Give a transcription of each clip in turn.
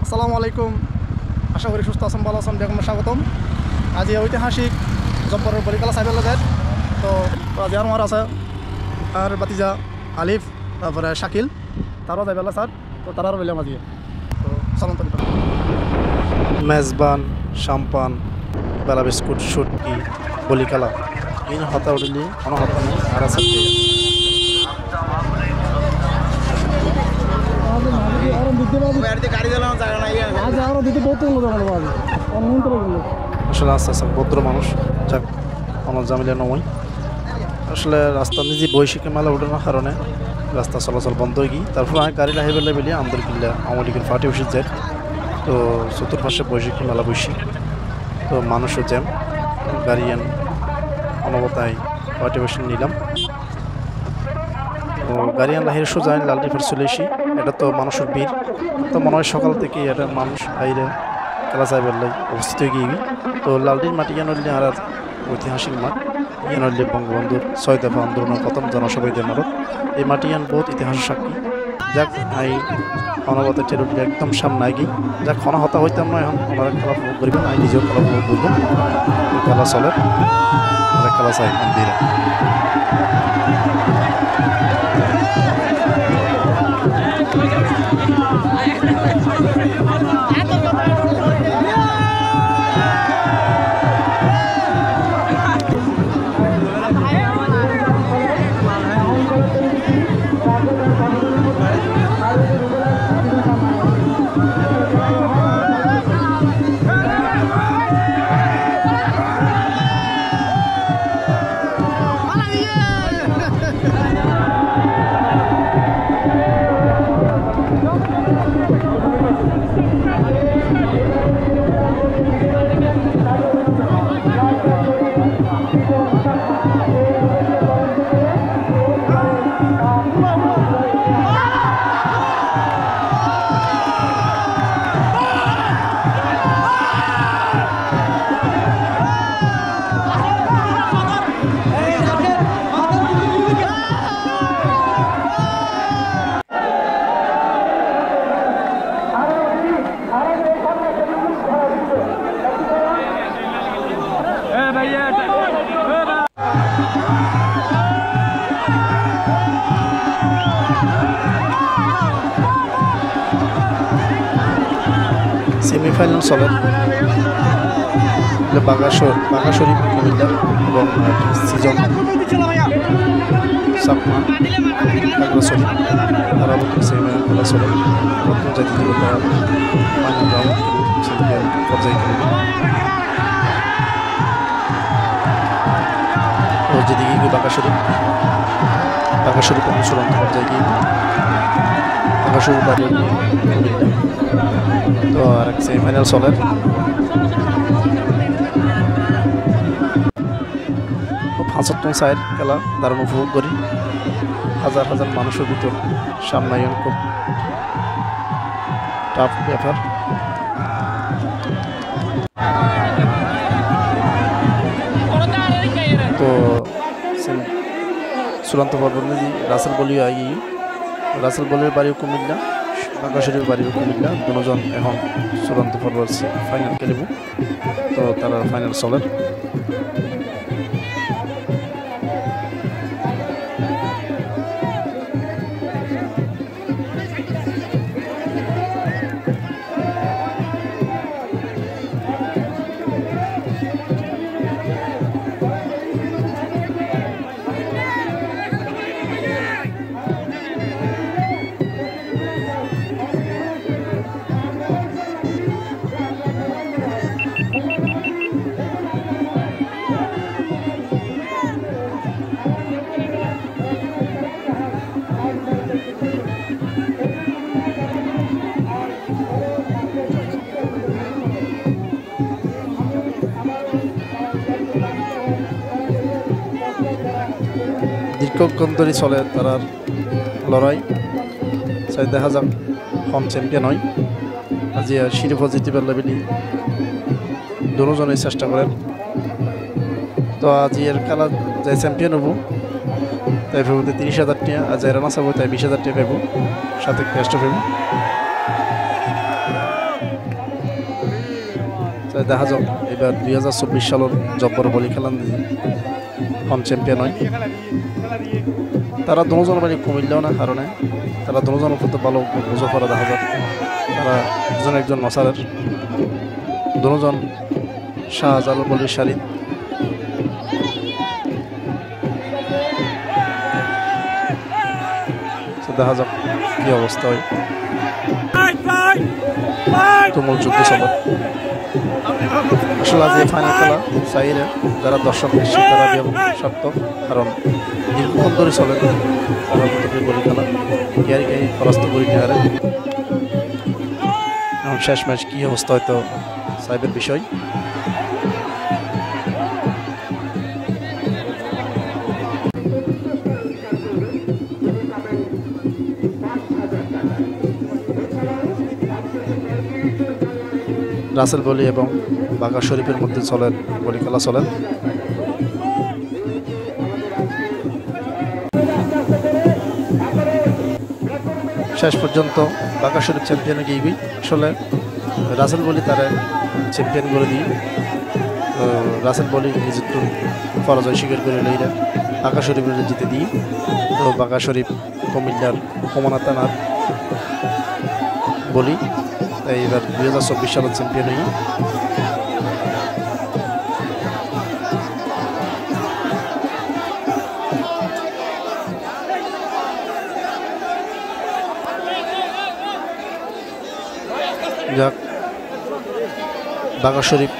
আসসালামু আলাইকুম, আশা করি সুস্থ আছেন, ভালো আছেন। দেখুন স্বাগতম। আজ এই ঐতিহাসিক জব্বরের বলিকালা সাইবেল যায়। তো রাজিয়ার মার আছে আর বাতিজা আলিফ, তারপরে শাকিল, তারাও যাই বেলা স্যার। তো তারাও রইলাম আজকে। তো সালাম তো মেজবান শাম্পান বেলা বিস্কুট সুটকি বলিকালা ইন হতা উঠলি কোনো হতা নেই আর আছে আসলে আস্তে আস্তে ভদ্র মানুষ যাক আমার জামিলা নয়। আসলে রাস্তা নিজে বৈশাখী মেলা উঠানোর কারণে রাস্তা চলাচল বন্ধ হয়ে গিয়ে তারপর আমি গাড়ি লাহে বেলা বেরিয়ে আমদের কিল্লা আওয়ামী লীগের ফাটি বসে যায়। তো চতুর্পাশে বৈশাখী মেলা বসি, তো মানুষও জ্যাম গাড়িয়ান অনবতায় ফাটি বসে নিলাম। তো গাড়িয়ান লাহির সোজা লালটি ফের চলে এসি। এটা তো মানুষের ভিড়, তো মনে হয় সকাল থেকে এটা মানুষ বাইরে খেলা চাই বেলাই অবস্থিত হয়ে গিয়ে। তো লালটির মাটি কেন আর ঐতিহাসিক মাঠ ইয়ান হইলে বঙ্গবন্ধুর 6 দফা আন্দোলনের প্রথম জনসভায় মারত এই মাটি ইয়ান বহুত ইতিহাসের সাক্ষী। যাক আই অনবত টেরুটি একদম সামনে আগি যাক ক্ষণ হতা হইতাম না, এখন ওনারা খেলা উপভোগ করবেন, আমি নিজেও খেলা উপভোগ করবো। খেলা চলে, ওরা খেলা চাই মন্দিরে। সেমিফাইনাল চলে বাঘাশরীফ কুমিল্লা এবং সিজন সাপমা বাঘাশরীফ তারা বলতে সেমিফাইনাল খেলা চলে। নতুন জাতীয় তারা ফাইনাল রাউন্ড চ্যাম্পিয়ন পর্যায়ে খেলবে। ও যেদিকে গিয়ে বাঘাশরীফ এবং চূড়ান্ত পর্যায়ে গিয়ে বাঘাশরীফ বাড়িয়ে কুমিল্লা। তো আর এক সেমিফাইনাল চলে। পঁচাত্তর সাইড খেলা দারুণ উপভোগ করি, হাজার হাজার মানুষের ভিতর সামনে খুব টাফ ব্যাপার। তো চূড়ান্ত পর্ব রাসেল বলিও আই রাসেল বলির বাড়িও কুমিল্লা, বাঘাশরীফ বাড়িও কুমিল্লা, দুজন এখন চূড়ান্ত পর্ব ফাইনাল খেলিব। তো তারা ফাইনাল চলে। দীর্ঘক্ষণ ধরে চলে তারার লড়াই চাই দেখা যাক হন চ্যাম্পিয়ন হয় আজি শিরোপা জিতিবার লেবেলি দুজনেই চেষ্টা করেন তো আজি এর খেলা যে চ্যাম্পিয়ন হবো তাই ভেবো 30,000 টাকা আর যাই রানা চাবো তাই 20,000 টাকা পাবো সাথে ক্যাশটা পাবো তাই দেখা যাক এবার 2024 সালের জব্বর বলি খেলান হন চ্যাম্পিয়ন হয় তারা দুজন বাড়ি কমিলেও না কারণে তারা দুজন উপর ভালো বুঝো করা দেখা যাক তারা একজন নসারের দুজন শাহজাল বলির শাড়ি দেখা যাক কি অবস্থা হয় তুমুল যুদ্ধ চলে আসলে আজ এই ফাইনাল খেলা চাইরে যারা দর্শক এসছে তারা সার্থক কারণ দীর্ঘক্ষণ ধরে চলে তারা বলি খেলা ইয়ারিকে পরাস্ত করি নিহারে এখন শেষ ম্যাচ কি অবস্থা হয়তো সাইবের বিষয় রাসেল বলি এবং বাঘা শরীফের মধ্যে চলেন বলি খেলা চলেন শেষ পর্যন্ত বাঘা শরীফ চ্যাম্পিয়নে গিয়ে গই আসলে রাসেল বলি তারা চ্যাম্পিয়ন করে দিই রাসেল বলি নিজের পরাজয় স্বীকার করে লইরা বাঘা শরীফের জিতে দিই তো বাঘা শরীফ কুমিল্লার কমনা থানার বলি তাই এবার 2024 সালের চ্যাম্পিয়ন হই যাক বাঘা শরীফ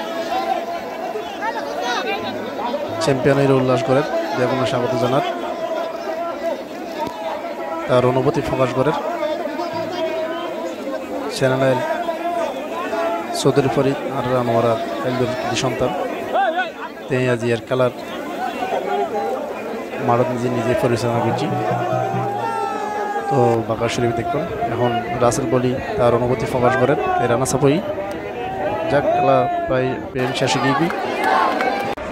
চ্যাম্পিয়নের উল্লাস করেন যেমন স্বাগত জানার তার অনুভূতি প্রকাশ করেন চ্যানেলের চৌধুরী ফরিদ আর আনোয়ারার একজন সন্তান তিনি আজি এর খেলার মারত নিজে পরিচালনা করছি তো বাঘা শরীফ দেখুন এখন রাসেল বলি তার অনুভূতি প্রকাশ করেন এই রানা সাপই যাক খেলা প্রায় শেষে গিয়ে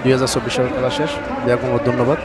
2024 সালের খেলা শেষ ধন্যবাদ।